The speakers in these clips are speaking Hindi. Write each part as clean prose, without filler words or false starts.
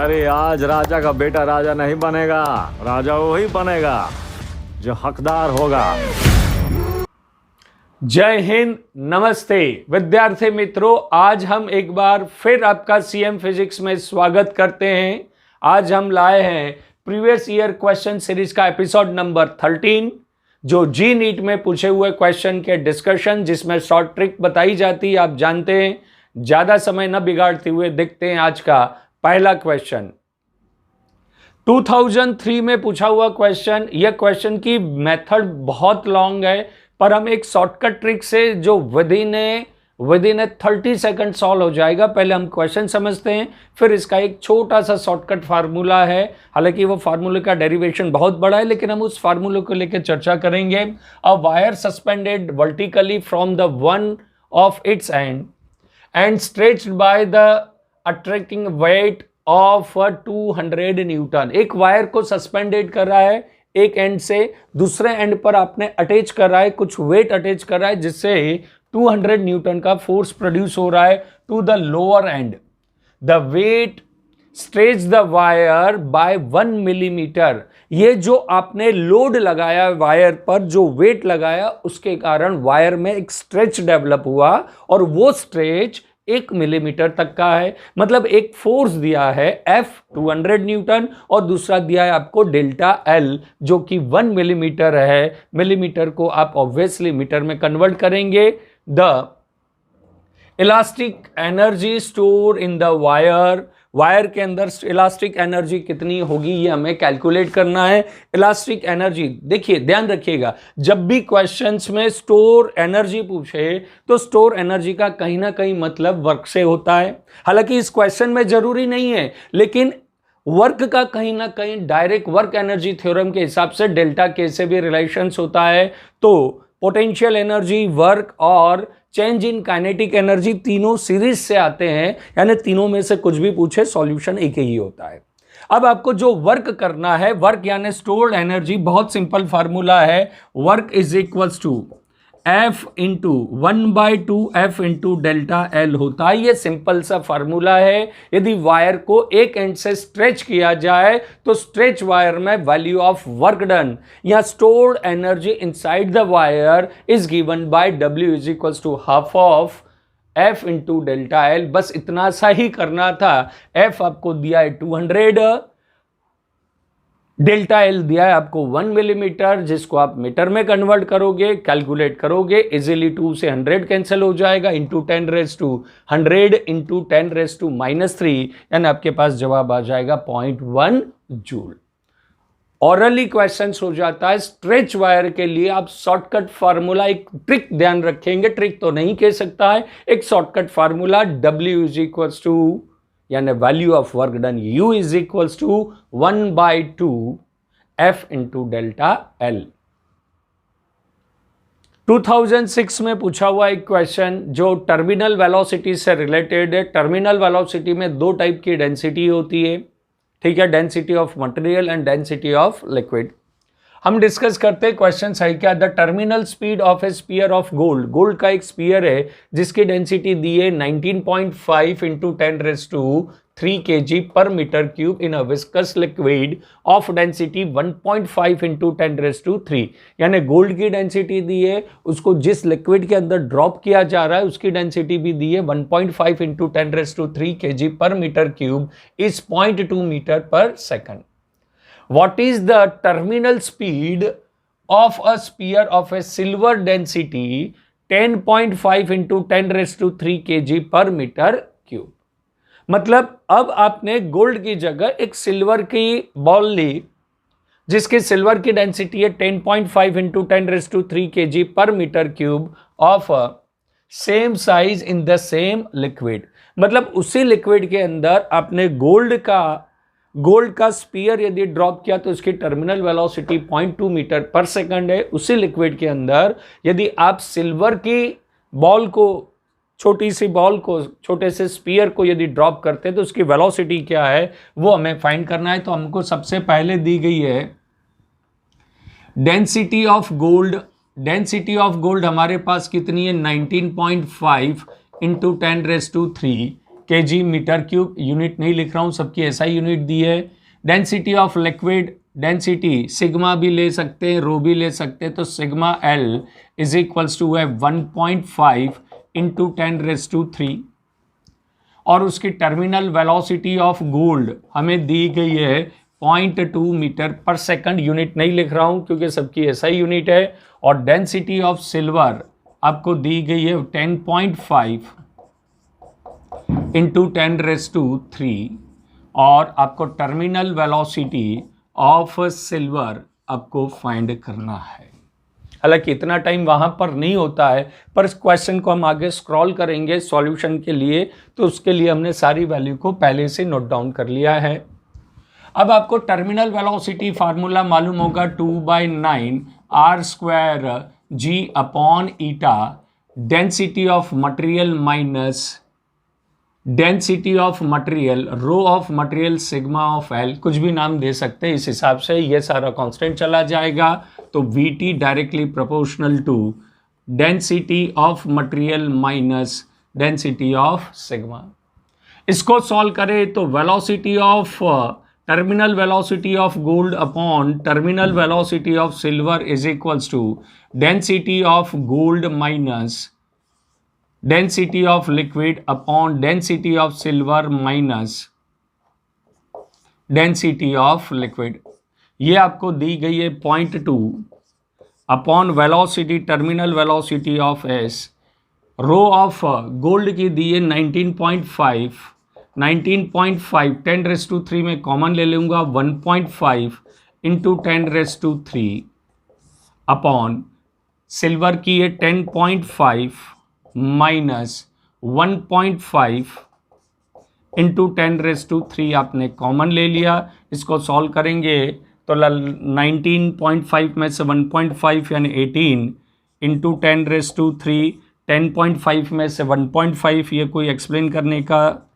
अरे आज राजा का बेटा राजा नहीं बनेगा, राजा वही बनेगा जो हकदार होगा। जय हिंद, नमस्ते विद्यार्थी मित्रों, आज हम एक बार फिर आपका सीएम फिजिक्स में स्वागत करते हैं। आज हम लाए हैं प्रीवियस ईयर क्वेश्चन सीरीज का एपिसोड नंबर 13, जो जी नीट में पूछे हुए क्वेश्चन के डिस्कशन, जिसमें शॉर्ट ट्रिक बताई जाती है। आप जानते हैं, ज्यादा समय न बिगाड़ते हुए देखते हैं आज का पहला क्वेश्चन। 2003 में पूछा हुआ क्वेश्चन। यह क्वेश्चन की मेथड बहुत लॉन्ग है, पर हम एक शॉर्टकट ट्रिक से जो विद इन 30 सेकंड सॉल्व हो जाएगा। पहले हम क्वेश्चन समझते हैं, फिर इसका एक छोटा सा शॉर्टकट फार्मूला है। हालांकि वो फार्मूले का डेरिवेशन बहुत बड़ा है, लेकिन हम उस फार्मूले को लेकर चर्चा करेंगे। A wire suspended vertically from the one of its and and stretched by the attracting weight of 200 Newton. एक वायर को सस्पेंडेड कर रहा है एक एंड से, दूसरे एंड पर आपने अटैच कर रहा है, कुछ वेट अटैच कर रहा है, जिससे 200 न्यूटन का फोर्स प्रोड्यूस हो रहा है to the lower end. The weight stretch the wire by 1 millimetre. ये जो आपने लोड लगाया वायर पर, जो वेट लगाया, उसके कारण वायर में एक स्ट्रेच डेवलप हुआ, और वो स्ट्रेच 1 मिलीमीटर तक का है। मतलब एक फोर्स दिया है F 200 न्यूटन, और दूसरा दिया है आपको डेल्टा L, जो कि 1 मिलीमीटर है। मिलीमीटर को आप ऑब्वियसली मीटर में कन्वर्ट करेंगे। The elastic energy store in the wire के अंदर इलास्टिक एनर्जी कितनी होगी, ये हमें कैलकुलेट करना है। इलास्टिक एनर्जी, देखिए ध्यान रखिएगा, जब भी क्वेश्चंस में स्टोर एनर्जी पूछे तो स्टोर एनर्जी का कहीं ना कहीं मतलब वर्क से होता है। हालांकि इस क्वेश्चन में जरूरी नहीं है, लेकिन वर्क का कहीं ना कहीं डायरेक्ट वर्क एनर्जी थ्योरम के हिसाब से डेल्टा के से भी रिलेशंस होता है। तो पोटेंशियल एनर्जी, वर्क और चेंज इन काइनेटिक एनर्जी तीनों सीरीज से आते हैं, यानी तीनों में से कुछ भी पूछे सॉल्यूशन एक ही होता है। अब आपको जो वर्क करना है, वर्क यानी स्टोर्ड एनर्जी, बहुत सिंपल फार्मूला है। Work is equals to F into 1/2 F into delta L होता है। ये सिंपल सा फार्मूला है। यदि वायर को एक एंड से स्ट्रेच किया जाए तो स्ट्रेच वायर में वैल्यू ऑफ वर्क डन या stored energy inside the wire is given by W is equals to half of F into delta L। बस इतना सा ही करना था। F आपको दिया है 200, डेल्टा एल दिया है आपको 1 मिलीमीटर, जिसको आप मीटर में कन्वर्ट करोगे, कैलकुलेट करोगे, इजीली 2 से 100 कैंसिल हो जाएगा, इंटू 10⁻100 इंटू 10⁻³ यानी आपके पास जवाब आ जाएगा 0.1 जूल। ऑरली क्वेश्चन हो जाता है। स्ट्रेच वायर के लिए आप शॉर्टकट फार्मूला, एक ट्रिक ध्यान रखेंगे, ट्रिक तो नहीं कह सकता है, एक shortcut formula W is equals to यानी value of work done U is equals to 1/2 F into delta L। 2006 में पूछा हुआ एक क्वेश्चन जो टर्मिनल वेलोसिटी से रिलेटेड है। टर्मिनल वेलोसिटी में दो टाइप की डेंसिटी होती है, ठीक है, density of material and density of liquid. हम डिस्कस करते हैं क्वेश्चन है क्या। The terminal speed of a sphere of gold. Gold का एक स्पीयर है जिसकी डेंसिटी दी है 19.5 इंटू 10⁻³ kg पर metre cube in a viscous liquid of density 1.5 into 10⁻³ यानी गोल्ड की डेंसिटी दी है, उसको जिस लिक्विड के अंदर ड्रॉप किया जा रहा है उसकी डेंसिटी भी दी है 1.5 इंटू 10⁻³ kg पर मीटर क्यूब इज 0.2 मीटर पर second. What is the terminal speed of a sphere of a silver density 10.5 into 10⁻³ kg per meter cube? मतलब अब आपने गोल्ड की जगह एक सिल्वर की बॉल ली, जिसकी सिल्वर की डेंसिटी है 10.5 into 10⁻³ kg पर metre cube of same size in the same liquid. मतलब उसी लिक्विड के अंदर आपने गोल्ड का स्पीयर यदि ड्रॉप किया तो उसकी टर्मिनल वेलोसिटी 0.2 मीटर पर सेकंड है। उसी लिक्विड के अंदर यदि आप सिल्वर की बॉल को, छोटी सी बॉल को, छोटे से स्पीयर को यदि ड्रॉप करते हैं तो उसकी वेलोसिटी क्या है वो हमें फाइंड करना है। तो हमको सबसे पहले दी गई है density of gold. Density of gold हमारे पास कितनी है 19.5 into 10⁻³ KG metre cube, unit नहीं लिख रहा हूँ, सबकी ऐसा ही यूनिट दी है। Density of liquid, density sigma भी ले सकते हैं, रो भी ले सकते हैं, तो sigma L is equals to है 1.5 इंटू 10⁻³ और उसकी टर्मिनल वेलोसिटी ऑफ गोल्ड हमें दी गई है 0.2 मीटर पर सेकंड, यूनिट नहीं लिख रहा हूँ क्योंकि सबकी ऐसा ही यूनिट है। और डेंसिटी ऑफ सिल्वर आपको दी गई है 10.5 इंटू 10⁻³ और आपको टर्मिनल वेलोसिटी ऑफ सिल्वर आपको फाइंड करना है। हालांकि इतना टाइम वहां पर नहीं होता है, पर इस क्वेश्चन को हम आगे स्क्रॉल करेंगे सॉल्यूशन के लिए, तो उसके लिए हमने सारी वैल्यू को पहले से नोट डाउन कर लिया है। अब आपको टर्मिनल वेलोसिटी फार्मूला मालूम होगा 2/9 r² g upon eta, density of material minus density of material, rho of material sigma of L, कुछ भी नाम दे सकते हैं। इस हिसाब से ये सारा कांस्टेंट चला जाएगा, तो V T directly proportional to density of material minus density of sigma. इसको सॉल्व करें तो velocity of terminal velocity of gold upon terminal velocity of silver is equals to density of gold minus density of liquid upon density of silver minus density of liquid. ये आपको दी गई है 0.2 upon velocity terminal velocity of S, rho of gold की दी है 19.5 10⁻³ में कॉमन ले लूँगा 1.5 इंटू 10⁻³ अपॉन सिल्वर की है 10.5 माइनस 1.5 इंटू 10⁻³ आपने कॉमन ले लिया। इसको सॉल्व करेंगे तो 19.5 में से 1.5 यानी 18 इंटू 10⁻³ 10.5 में से 1.5, ये कोई एक्सप्लेन करने का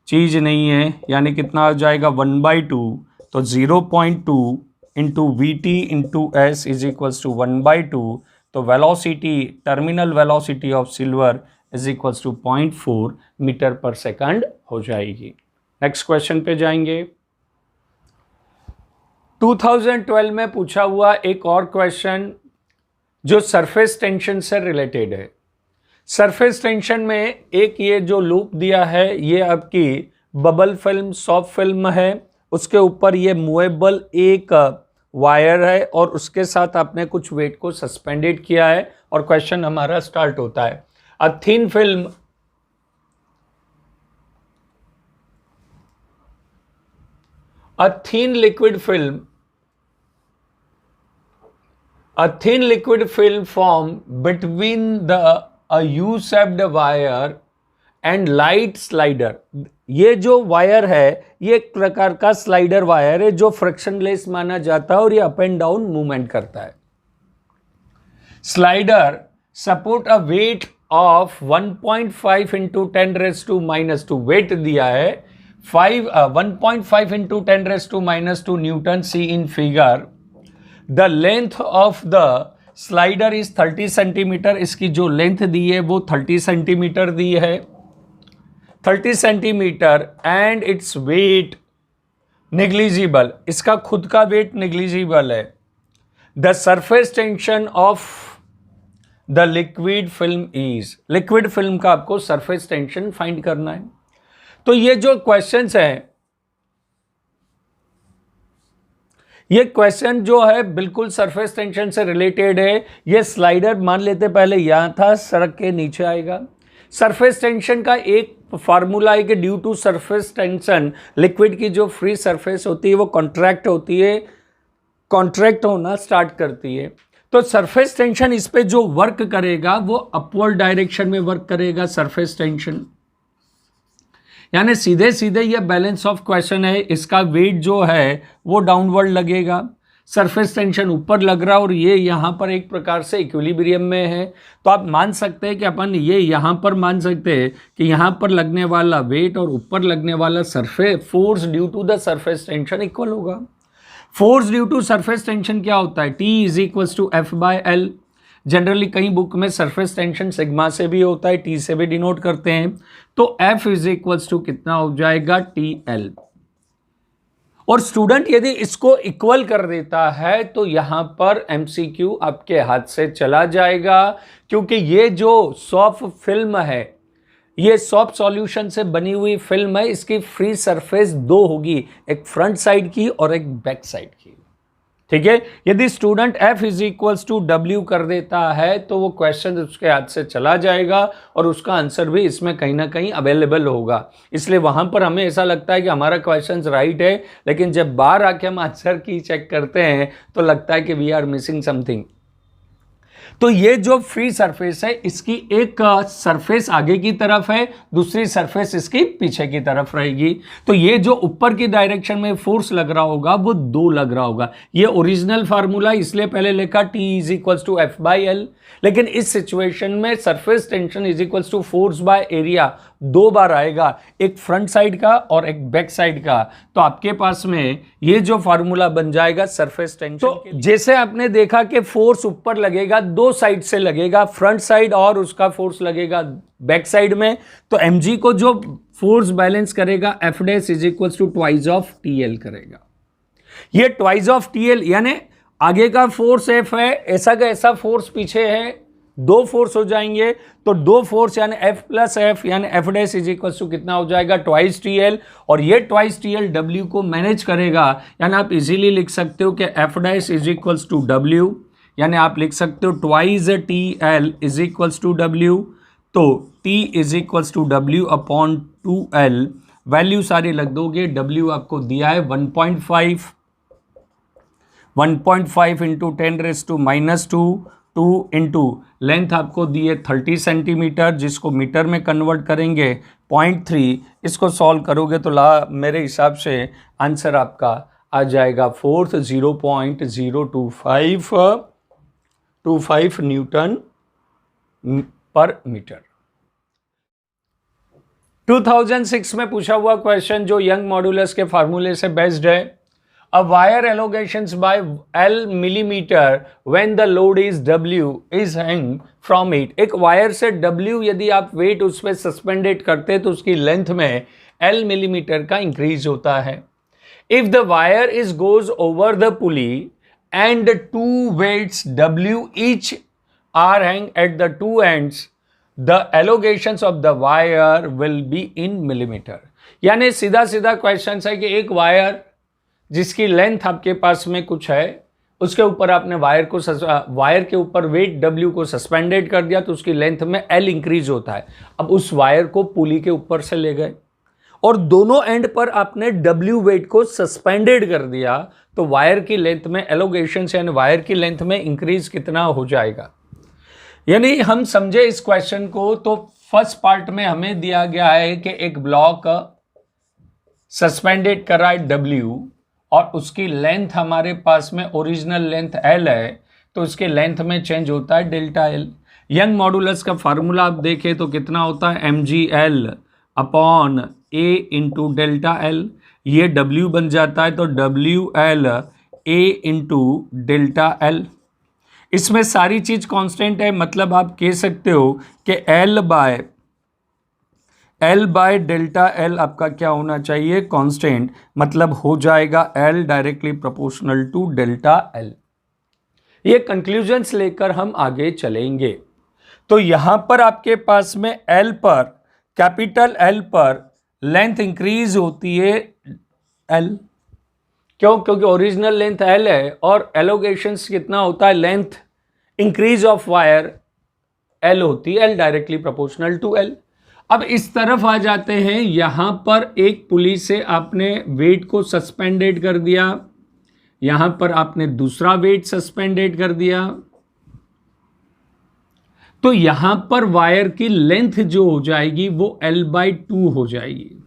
चीज़ नहीं है, यानी कितना हो जाएगा 1/2, तो 0.2 into V T into S is equals to 1/2, तो velocity terminal velocity of silver is equals to 0.4 metre पर सेकंड हो जाएगी। नेक्स्ट क्वेश्चन पे जाएंगे। 2012 में पूछा हुआ एक और क्वेश्चन जो सरफेस टेंशन से रिलेटेड है। सरफेस टेंशन में एक ये जो लूप दिया है, ये आपकी बबल फिल्म सॉफ्ट फिल्म है, उसके ऊपर ये मूवेबल एक वायर है और उसके साथ आपने कुछ वेट को सस्पेंडेड किया है और क्वेश्चन हमारा स्टार्ट होता है। A thin film a thin liquid film formed between a U-shaped wire and light slider। ये जो वायर है ये एक प्रकार का स्लाइडर वायर है जो फ्रिक्शनलेस माना जाता है और ये अप एंड डाउन मूवमेंट करता है। Slider support a weight of 1.5 into 10⁻² weight दिया है 1.5 into 10⁻² newton, see in figure. The length of the slider is 30 centimetre. इसकी जो लेंथ दी है वो 30 सेंटीमीटर दी है, 30 centimetre, and its weight negligible, इसका खुद का वेट नेग्लिजिबल है। The surface tension of the liquid film is, liquid film का आपको सरफेस टेंशन फाइंड करना है। तो ये जो क्वेश्चंस हैं, ये क्वेश्चन जो है बिल्कुल सरफेस टेंशन से रिलेटेड है। ये स्लाइडर मान लेते पहले यहां था, सड़क के नीचे आएगा। सरफेस टेंशन का एक फार्मूला है कि due to surface tension liquid की जो फ्री सरफेस होती है वो कॉन्ट्रैक्ट होती है, कॉन्ट्रैक्ट होना स्टार्ट करती है। तो सरफेस टेंशन इस पे जो वर्क करेगा वो अपवर्ड डायरेक्शन में वर्क करेगा सरफेस टेंशन, यानी सीधे सीधे ये बैलेंस ऑफ क्वेश्चन है। इसका वेट जो है वो डाउनवर्ड लगेगा, सरफेस टेंशन ऊपर लग रहा है और ये यहाँ पर एक प्रकार से इक्विलिब्रियम में है। तो आप मान सकते हैं कि अपन ये यहाँ पर मान सकते हैं कि यहाँ पर लगने वाला वेट और ऊपर लगने वाला surface force due to the surface tension equal होगा। Force due to surface tension क्या होता है? T is equals to F/L, generally कई बुक में सरफेस टेंशन सिग्मा से भी होता है, टी से भी डिनोट करते हैं। तो F इज इक्वल्स टू कितना हो जाएगा, TL। और स्टूडेंट यदि इसको इक्वल कर देता है तो यहां पर MCQ आपके हाथ से चला जाएगा, क्योंकि ये जो सॉफ्ट फिल्म है, ये सॉफ्ट सॉल्यूशन से बनी हुई फिल्म है, इसकी फ्री सरफेस दो होगी, एक फ्रंट साइड की और एक बैक साइड की। ठीक है, यदि student F is equals to W कर देता है तो वो क्वेश्चन उसके हाथ से चला जाएगा और उसका आंसर भी इसमें कहीं ना कहीं अवेलेबल होगा। इसलिए वहां पर हमें ऐसा लगता है कि हमारा क्वेश्चन राइट है, लेकिन जब बाहर आके हम आंसर की चेक करते हैं तो लगता है कि वी आर मिसिंग समथिंग। तो ये जो फ्री सरफेस है, इसकी एक सरफेस आगे की तरफ है, दूसरी सरफेस इसकी पीछे की तरफ रहेगी। तो ये जो ऊपर की डायरेक्शन में फोर्स लग रहा होगा वो 2 लग रहा होगा। ये ओरिजिनल फार्मूला इसलिए पहले लिखा T is equals to F/L, लेकिन इस सिचुएशन में surface tension is equals to force by area 2 बार आएगा, एक फ्रंट साइड का और एक बैक साइड का। तो आपके पास में ये जो फार्मूला बन जाएगा सरफेस टेंशन। तो जैसे आपने देखा कि फोर्स ऊपर लगेगा, 2 साइड से लगेगा, फ्रंट साइड और उसका फोर्स लगेगा बैक साइड में, तो mg को जो फोर्स बैलेंस करेगा F dash is equals to twice of TL करेगा। ये ट्वाइस ऑफ TL यानी आगे का फोर्स F है, ऐसा का ऐसा फोर्स पीछे है, 2 फोर्स हो जाएंगे। तो 2 फोर्स यानी F प्लस F यानी F dash is equal to कितना हो जाएगा, ट्वाइस TL। और ये ट्वाइस TL W को मैनेज करेगा, यानी आप इजीली लिख सकते हो कि F dash is equal to W, यानी आप लिख सकते हो twice TL is equal to W। तो T is equal to W upon 2L, value सारी लग दोगे, W आपको दिया है 1.5 इंटू 10⁻⁻², 2 इंटू लेंथ आपको दी है 30 सेंटीमीटर, जिसको मीटर में कन्वर्ट करेंगे 0.3। इसको सॉल्व करोगे तो मेरे हिसाब से आंसर आपका आ जाएगा 0.025 न्यूटन पर मीटर। 2006 में पूछा हुआ क्वेश्चन जो यंग मॉड्यूलस के फार्मूले से बेस्ड है। A wire elongations by L millimeter when the load is W is hang from it। एक वायर से W यदि आप वेट उस पर सस्पेंडेड करते तो उसकी लेंथ में L मिलीमीटर का इंक्रीज होता है। If the wire is goes over the pulley and 2 weights W each are hang at the 2 ends, the elongations of the wire will be in millimeter। यानी सीधा सीधा क्वेश्चन है कि एक वायर जिसकी लेंथ आपके पास में कुछ है, उसके ऊपर आपने वायर के ऊपर वेट W को सस्पेंडेड कर दिया तो उसकी लेंथ में L इंक्रीज होता है। अब उस वायर को पुली के ऊपर से ले गए और दोनों एंड पर आपने W वेट को सस्पेंडेड कर दिया, तो वायर की लेंथ में एलोगेशन यानी वायर की लेंथ में इंक्रीज कितना हो जाएगा। यानी हम समझे इस क्वेश्चन को, तो फर्स्ट पार्ट में हमें दिया गया है कि एक ब्लॉक सस्पेंडेड कर रहा है W और उसकी लेंथ हमारे पास में ओरिजिनल लेंथ L है, तो उसके लेंथ में चेंज होता है डेल्टा L। यंग मॉडुलस का फार्मूला आप देखें तो कितना होता है, mgL upon A into delta L। ये W बन जाता है तो WL A into delta L। इसमें सारी चीज कांस्टेंट है, मतलब आप कह सकते हो कि L बाय डेल्टा L आपका क्या होना चाहिए, कांस्टेंट, मतलब हो जाएगा L directly proportional to delta L। ये कंक्लूजन्स लेकर हम आगे चलेंगे। तो यहां पर आपके पास में L पर, कैपिटल L पर लेंथ इंक्रीज होती है L, क्यों? क्योंकि ओरिजिनल लेंथ L है और एलोगेशंस कितना होता है, length increase of wire L होती है, L directly proportional to L। अब इस तरफ आ जाते हैं, यहां पर एक पुली से आपने वेट को सस्पेंडेड कर दिया, यहां पर आपने दूसरा वेट सस्पेंडेड कर दिया, तो यहां पर वायर की लेंथ जो हो जाएगी वो L/2 हो जाएगी।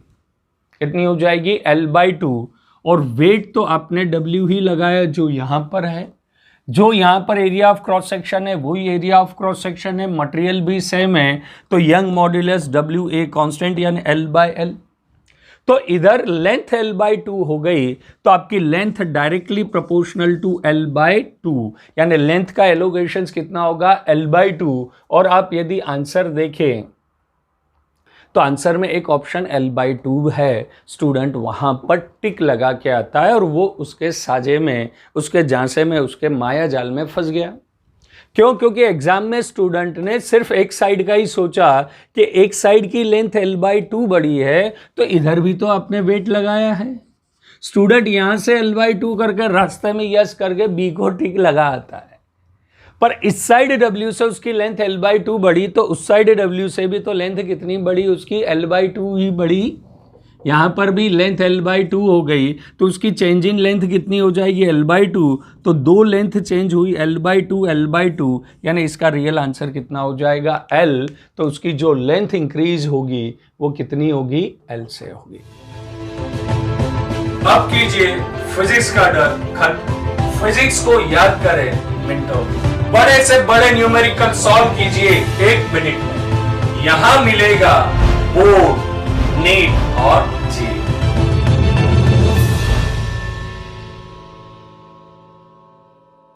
कितनी हो जाएगी, L/2। और वेट तो आपने W ही लगाया जो यहां पर है, जो यहां पर एरिया ऑफ क्रॉस सेक्शन है वही एरिया ऑफ क्रॉस सेक्शन है, मटेरियल भी सेम है, तो यंग मॉड्यूलस WA कांस्टेंट यानी L/L। तो इधर लेंथ l/2 हो गई, तो आपकी length directly proportional to l/2, यानी लेंथ का एलोगेशन कितना होगा l/2। और आप यदि आंसर देखें तो आंसर में एक ऑप्शन l/2 है, स्टूडेंट वहां पर टिक लगा के आता है और वो उसके साजे में, उसके झांसे में, उसके माया जाल में फंस गया। क्यों? क्योंकि एग्जाम में स्टूडेंट ने सिर्फ एक साइड का ही सोचा कि एक साइड की लेंथ l/2 बड़ी है, तो इधर भी तो आपने वेट लगाया है। स्टूडेंट यहां से l/2 करके रास्ते में यस करके बी को टिक लगा आता है, पर इस साइड W से उसकी लेंथ l/2 बढ़ी, तो उस साइड W से भी तो लेंथ कितनी बड़ी, उसकी l/2 ही बढ़ी। यहां पर भी लेंथ l/2 हो गई, तो उसकी चेंज इन लेंथ कितनी हो जाएगी l/2, तो दो लेंथ चेंज हुई l/2, यानी इसका रियल आंसर कितना हो जाएगा l। तो उसकी जो लेंथ इंक्रीज होगी वो कितनी होगी, l से होगी। अब कीजिए फिजिक्स का डर खत्म, फिजिक्स को याद करें मिनटों में, बड़े से बड़े न्यूमेरिकल सॉल्व कीजिए 1 मिनट में। यहां मिलेगा बोर्ड, नीट और